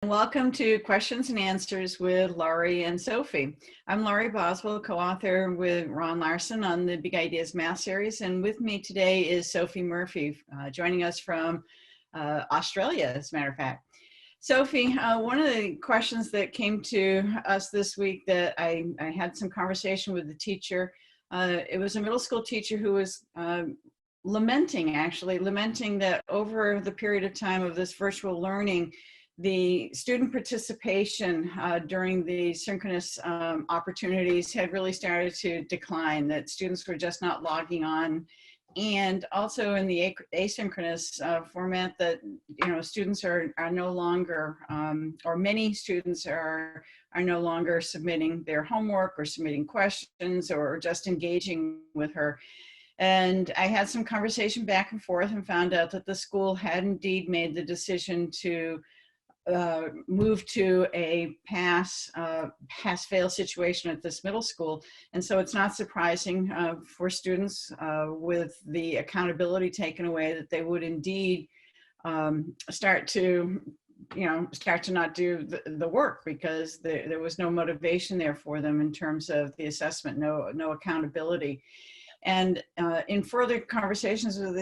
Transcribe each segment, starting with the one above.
Welcome to Questions and Answers with Laurie and Sophie. I'm Laurie Boswell, co-author with Ron Larson on the Big Ideas Math series, and with me today is Sophie Murphy, joining us from Australia, as a matter of fact. Sophie, one of the questions that came to us this week that I had some conversation with the teacher, it was a middle school teacher who was lamenting that over the period of time of this virtual learning, the student participation during the synchronous opportunities had really started to decline, that students were just not logging on. And also in the asynchronous format that, students are no longer, or many students are no longer submitting their homework or submitting questions or just engaging with her. And I had some conversation back and forth and found out that the school had indeed made the decision to move to a pass-fail situation at this middle school. And so it's not surprising for students with the accountability taken away that they would indeed start to not do the work, because there was no motivation there for them in terms of the assessment, no accountability. And in further conversations with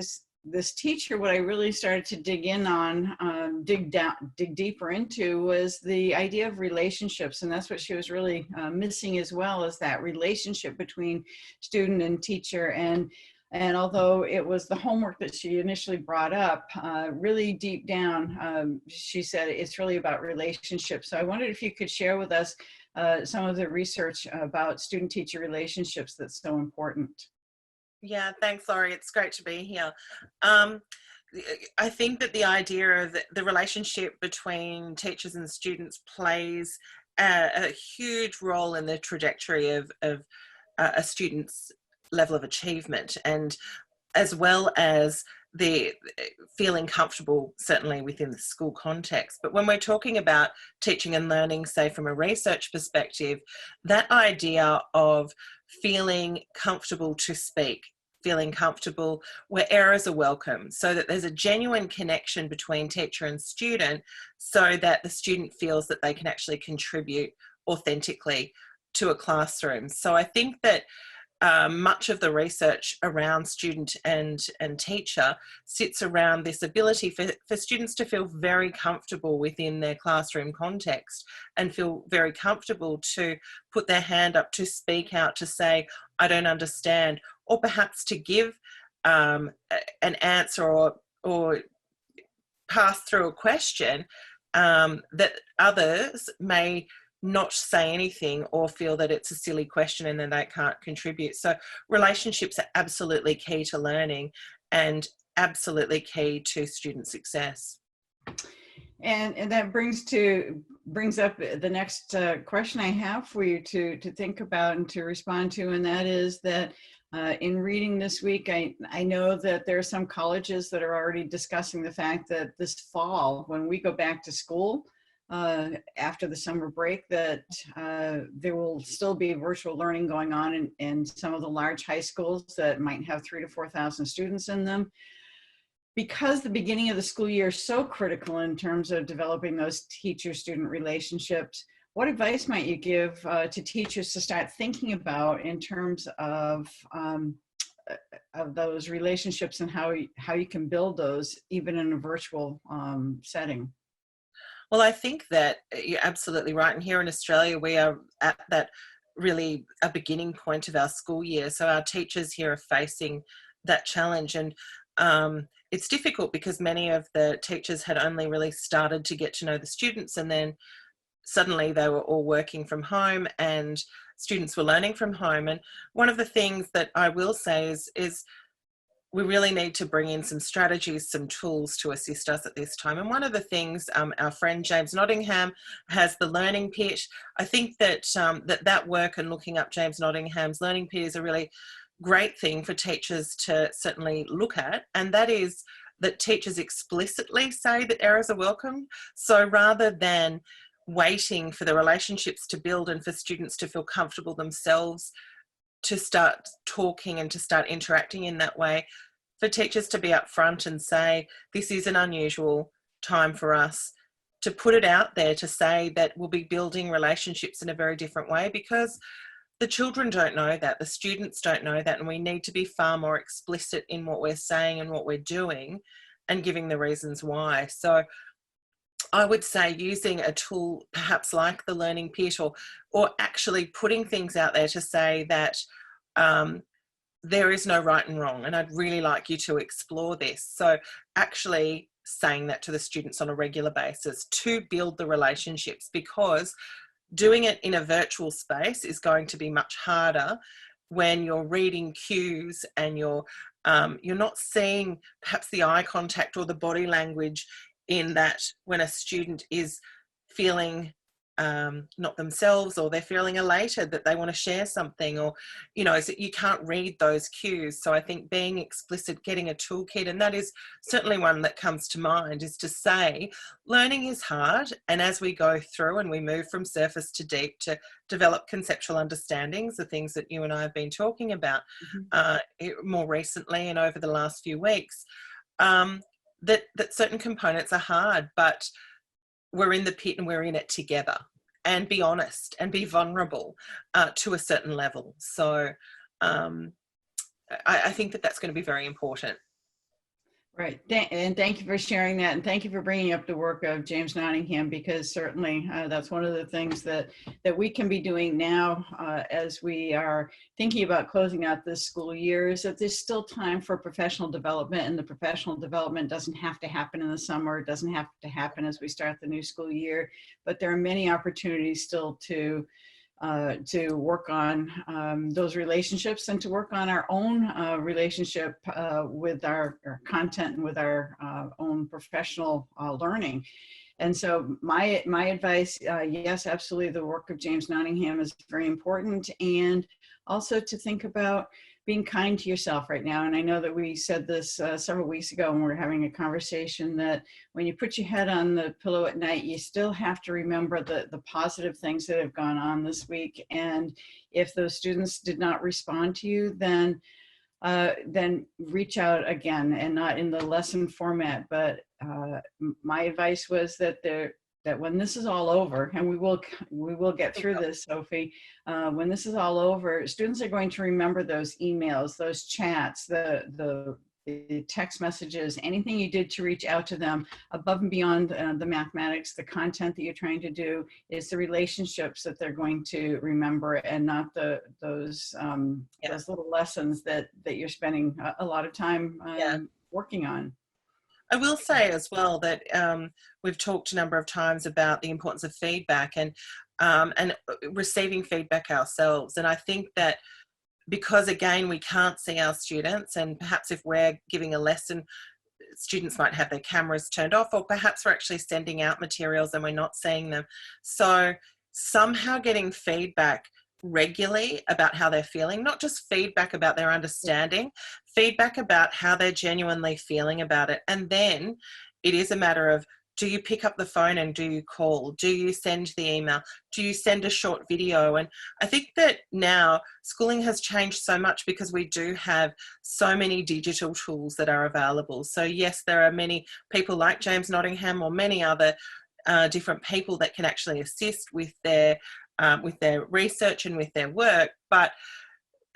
this teacher, what I really started to dig in on, dig deeper into, was the idea of relationships. And that's what she was really missing as well, is that relationship between student and teacher. And although it was the homework that she initially brought up, really deep down, she said it's really about relationships. So I wondered if you could share with us some of the research about student-teacher relationships that's so important. Yeah, thanks, Laurie. It's great to be here. I think that the idea of the relationship between teachers and students plays a huge role in the trajectory of a student's level of achievement, and as well as the feeling comfortable, certainly within the school context. But when we're talking about teaching and learning, say from a research perspective, that idea of feeling comfortable to speak, feeling comfortable where errors are welcome, so that there's a genuine connection between teacher and student, so that the student feels that they can actually contribute authentically to a classroom. So I think that much of the research around student and teacher sits around this ability for students to feel very comfortable within their classroom context, and feel very comfortable to put their hand up, to speak out, to say, I don't understand, or perhaps to give an answer or pass through a question that others may not say anything, or feel that it's a silly question and then they can't contribute. So relationships are absolutely key to learning and absolutely key to student success. And that brings up the next question I have for you to think about and to respond to, and that is that in reading this week, I know that there are some colleges that are already discussing the fact that this fall, when we go back to school, after the summer break, that there will still be virtual learning going on in some of the large high schools that might have 3,000 to 4,000 students in them. Because the beginning of the school year is so critical in terms of developing those teacher-student relationships, what advice might you give to teachers to start thinking about in terms of those relationships, and how you can build those even in a virtual setting? Well, I think that you're absolutely right. And here in Australia, we are at that really a beginning point of our school year. So our teachers here are facing that challenge. And it's difficult because many of the teachers had only really started to get to know the students, and then suddenly they were all working from home and students were learning from home. And one of the things that I will say is we really need to bring in some strategies, some tools to assist us at this time. And one of the things, our friend James Nottingham has the Learning Pit. I think that that work and looking up James Nottingham's Learning Pit is a really great thing for teachers to certainly look at. And that is that teachers explicitly say that errors are welcome. So rather than waiting for the relationships to build and for students to feel comfortable themselves to start talking and to start interacting in that way, for teachers to be upfront and say, this is an unusual time for us. to put it out there to say that we'll be building relationships in a very different way, because the children don't know that, the students don't know that, and we need to be far more explicit in what we're saying and what we're doing and giving the reasons why. So I would say using a tool perhaps like the Learning Pit, or actually putting things out there to say that there is no right and wrong, and I'd really like you to explore this. So actually saying that to the students on a regular basis to build the relationships, because doing it in a virtual space is going to be much harder when you're reading cues and you're not seeing perhaps the eye contact or the body language, in that when a student is feeling not themselves, or they're feeling elated that they want to share something, or so you can't read those cues. So I think being explicit, getting a toolkit, and that is certainly one that comes to mind, is to say learning is hard, and as we go through and we move from surface to deep to develop conceptual understandings, the things that you and I have been talking about more recently and over the last few weeks, that certain components are hard, but we're in the pit and we're in it together, and be honest and be vulnerable to a certain level. So I think that that's going to be very important. Right, and thank you for sharing that, and thank you for bringing up the work of James Nottingham, because certainly that's one of the things that we can be doing now as we are thinking about closing out this school year, is that there's still time for professional development, and the professional development doesn't have to happen in the summer, it doesn't have to happen as we start the new school year, but there are many opportunities still to work on those relationships, and to work on our own relationship with our content and with our own professional learning. And so my advice, yes, absolutely, the work of James Nottingham is very important, and also to think about being kind to yourself right now. And I know that we said this several weeks ago when we were having a conversation, that when you put your head on the pillow at night, you still have to remember the positive things that have gone on this week. And if those students did not respond to you, then reach out again, and not in the lesson format. But my advice was that when this is all over, and we will get through this, Sophie, when this is all over, students are going to remember those emails, those chats, the text messages, anything you did to reach out to them above and beyond the mathematics, the content that you're trying to do, is the relationships that they're going to remember, and not those little lessons that you're spending a lot of time working on. I will say as well that we've talked a number of times about the importance of feedback and receiving feedback ourselves. And I think that because, again, we can't see our students, and perhaps if we're giving a lesson, students might have their cameras turned off, or perhaps we're actually sending out materials and we're not seeing them. So somehow getting feedback regularly about how they're feeling, not just feedback about their understanding, feedback about how they're genuinely feeling about it. And then it is a matter of, do you pick up the phone and do you call? Do you send the email? Do you send a short video? And I think that now schooling has changed so much because we do have so many digital tools that are available. So yes, there are many people like James Nottingham or many other different people that can actually assist with their research and with their work, but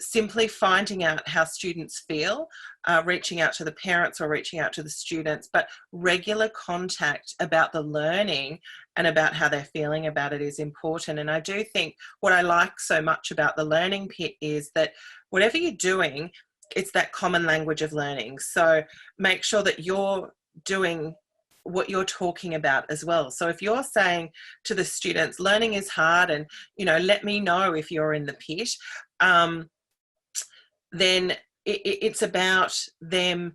simply finding out how students feel, reaching out to the parents or reaching out to the students, but regular contact about the learning and about how they're feeling about it is important. And I do think what I like so much about the Learning Pit is that whatever you're doing, it's that common language of learning. So make sure that you're doing what you're talking about as well. So if you're saying to the students, learning is hard, and let me know if you're in the pit, then it's about them,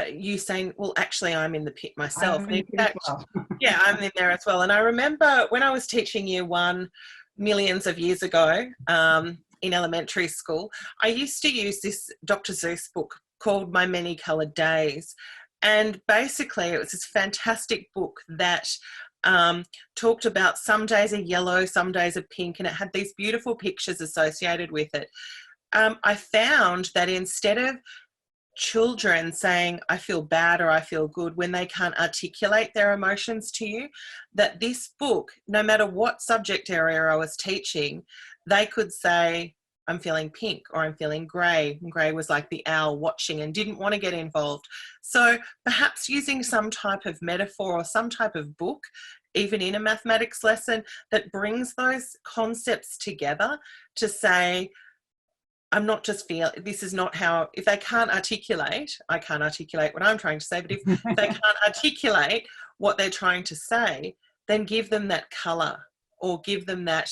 you saying, well, actually, I'm in the pit myself. I'm in the pit as well. Yeah, I'm in there as well. And I remember when I was teaching year one millions of years ago in elementary school, I used to use this Dr. Seuss book called My Many Coloured Days. And basically, it was this fantastic book that talked about some days are yellow, some days are pink, and it had these beautiful pictures associated with it. I found that instead of children saying, I feel bad or I feel good, when they can't articulate their emotions to you, that this book, no matter what subject area I was teaching, they could say, I'm feeling pink or I'm feeling grey. And grey was like the owl watching and didn't want to get involved. So perhaps using some type of metaphor or some type of book, even in a mathematics lesson, that brings those concepts together to say, I'm not just this is not how, if they can't articulate, I can't articulate what I'm trying to say, but if they can't articulate what they're trying to say, then give them that colour or give them that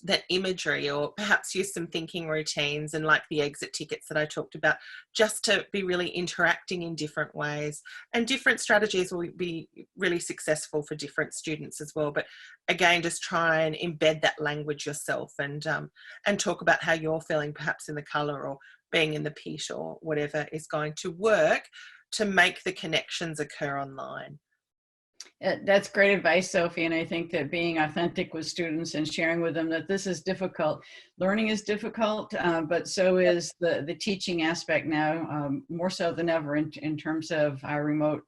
that imagery, or perhaps use some thinking routines and like the exit tickets that I talked about, just to be really interacting in different ways. And different strategies will be really successful for different students as well. But again, just try and embed that language yourself, and talk about how you're feeling, perhaps in the colour or being in the pit or whatever is going to work to make the connections occur online. That's great advice, Sophie. And I think that being authentic with students and sharing with them that this is difficult. Learning is difficult, but so is the teaching aspect now, more so than ever in terms of our remote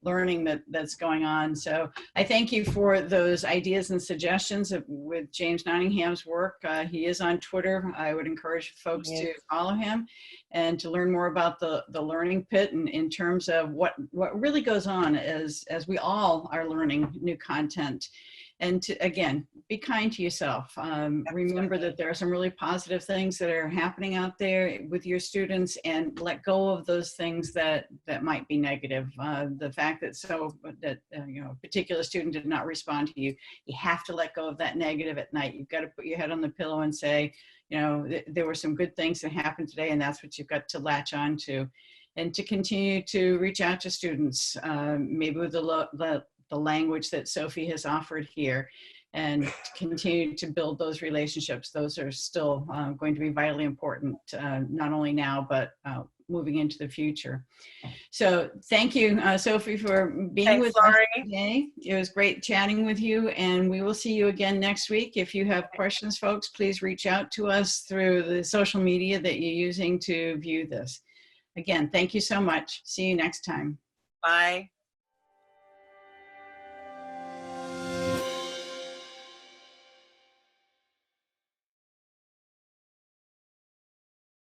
learning that's going on. So I thank you for those ideas and suggestions with James Nottingham's work. He is on Twitter. I would encourage folks to follow him and to learn more about the learning pit, and in terms of what really goes on as we all are learning new content. And to, again, be kind to yourself. Remember that there are some really positive things that are happening out there with your students, and let go of those things that might be negative. The fact that you know, a particular student did not respond to you, you have to let go of that negative at night. You've got to put your head on the pillow and say, you know, there were some good things that happened today, and that's what you've got to latch on to. And to continue to reach out to students, maybe with the language that Sophie has offered here, and continue to build those relationships. Those are still going to be vitally important, not only now, but moving into the future. So thank you, Sophie, for being with us today. It was great chatting with you, and we will see you again next week. If you have questions, folks, please reach out to us through the social media that you're using to view this. Again, thank you so much. See you next time. Bye.